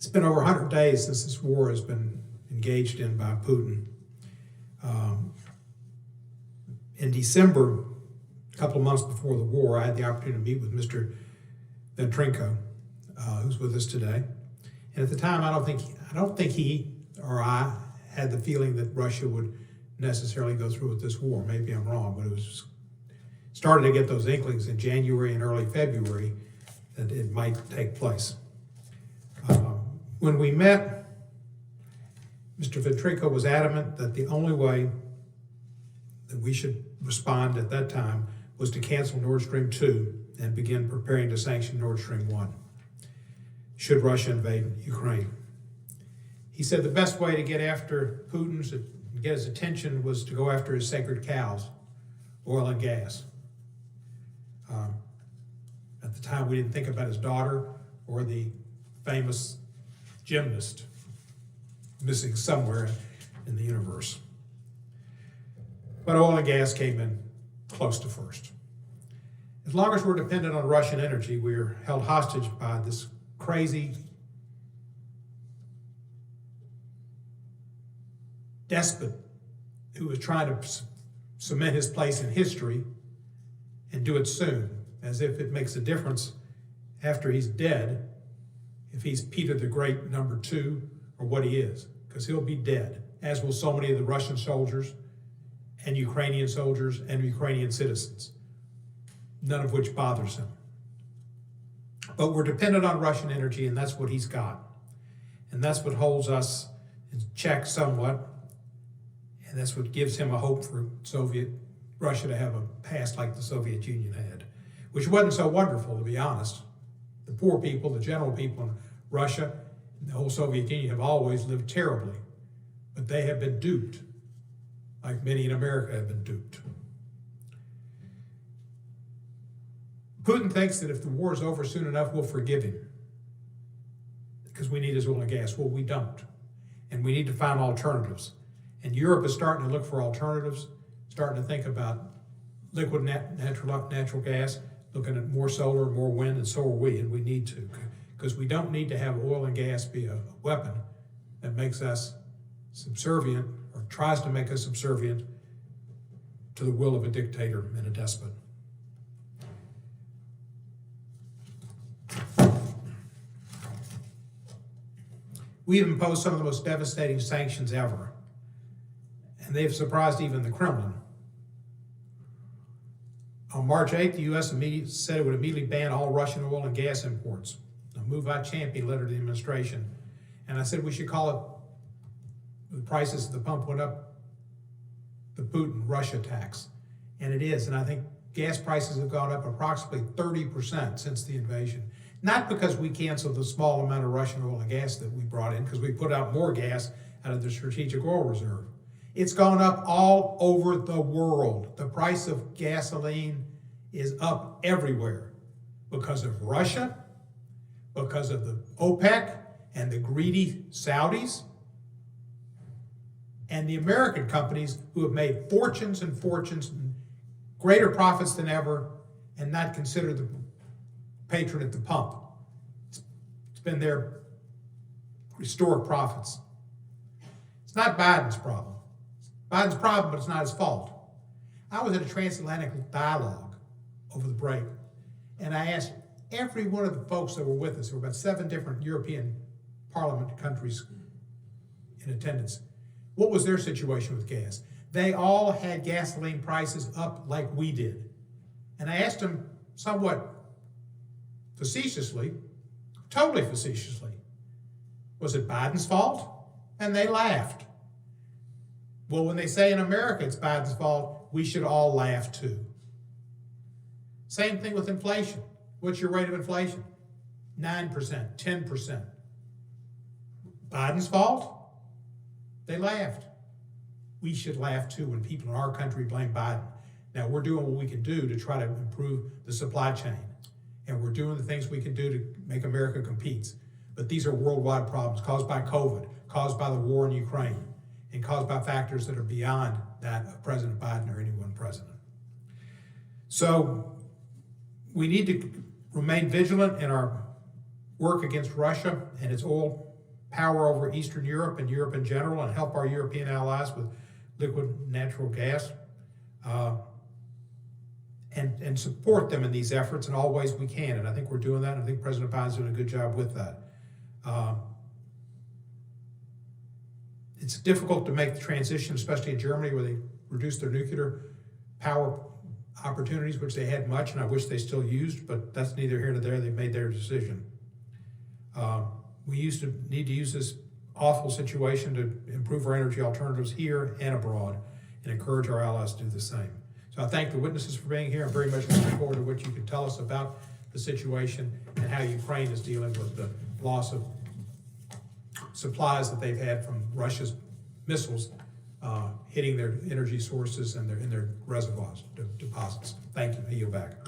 It's been over 100 days since this war has been engaged in by Putin. In December, a couple of months before the war, I had the opportunity to meet with Mr. Ventrenko, who's with us today. And at the time, I don't think he or I had the feeling that Russia would necessarily go through with this war. Maybe I'm wrong, but it was started to get those inklings in January and early February that it might take place. When we met, Mr. Ventrenko was adamant that the only way that we should respond at that time was to cancel Nord Stream 2 and begin preparing to sanction Nord Stream 1 should Russia invade Ukraine. He said the best way to get after Putin, to get his attention, was to go after his sacred cows, oil and gas. At the time, we didn't think about his daughter or the famous gymnast missing somewhere in the universe. But oil and gas came in close to first. As long as we're dependent on Russian energy, we're held hostage by this crazy despot who is trying to cement his place in history and do it soon, as if it makes a difference after he's dead, if he's Peter the Great #2 or what he is, because he'll be dead, as will so many of the Russian soldiers and Ukrainian soldiers and Ukrainian citizens, none of which bothers him. But we're dependent on Russian energy, and that's what he's got. And that's what holds us in check somewhat, and that's what gives him a hope for Soviet Russia to have a past like the Soviet Union had, which wasn't so wonderful, to be honest. The poor people, the general people in Russia, and the whole Soviet Union have always lived terribly, but they have been duped, like many in America have been duped. Putin thinks that if the war is over soon enough, we'll forgive him because we need his oil and gas. Well, we don't, and we need to find alternatives. And Europe is starting to look for alternatives, starting to think about liquid natural gas, looking at more solar, more wind, and so are we, and we need to, because we don't need to have oil and gas be a weapon that makes us subservient or tries to make us subservient to the will of a dictator and a despot. We have imposed some of the most devastating sanctions ever, and they've surprised even the Kremlin. On March 8th, the U.S. said it would immediately ban all Russian oil and gas imports, a move I championed, letter to the administration. And I said we should call it, the prices at the pump went up, the Putin-Russia tax. And it is, and I think gas prices have gone up approximately 30% since the invasion. Not because we canceled the small amount of Russian oil and gas that we brought in, because we put out more gas out of the strategic oil reserve. It's gone up all over the world. The price of gasoline is up everywhere because of Russia, because of the OPEC and the greedy Saudis, and the American companies who have made fortunes and fortunes, and greater profits than ever, and not considered the patron at the pump. It's been their historic profits. It's not Biden's problem. Biden's problem, but it's not his fault. I was at a transatlantic dialogue over the break, and I asked every one of the folks that were with us, there were about 7 different European Parliament countries in attendance, what was their situation with gas? They all had gasoline prices up like we did. And I asked them somewhat facetiously, totally facetiously, was it Biden's fault? And they laughed. Well, when they say in America it's Biden's fault, we should all laugh too. Same thing with inflation. What's your rate of inflation? 9%, 10%. Biden's fault? They laughed. We should laugh too when people in our country blame Biden. Now, we're doing what we can do to try to improve the supply chain. And we're doing the things we can do to make America compete. But these are worldwide problems caused by COVID, caused by the war in Ukraine, and caused by factors that are beyond that of President Biden or any one president. So we need to remain vigilant in our work against Russia and its oil power over Eastern Europe and Europe in general and help our European allies with liquid natural gas, and support them in these efforts in all ways we can. And I think we're doing that, and I think President Biden's doing a good job with that. It's difficult to make the transition, especially in Germany, where they reduced their nuclear power opportunities, which they had much, and I wish they still used, but that's neither here nor there. They've made their decision. We need to use this awful situation to improve our energy alternatives here and abroad and encourage our allies to do the same. So I thank the witnesses for being here. I'm very much looking forward to what you can tell us about the situation and how Ukraine is dealing with the loss of supplies that they've had from Russia's missiles hitting their energy sources and their reservoirs, deposits. Thank you. I yield back.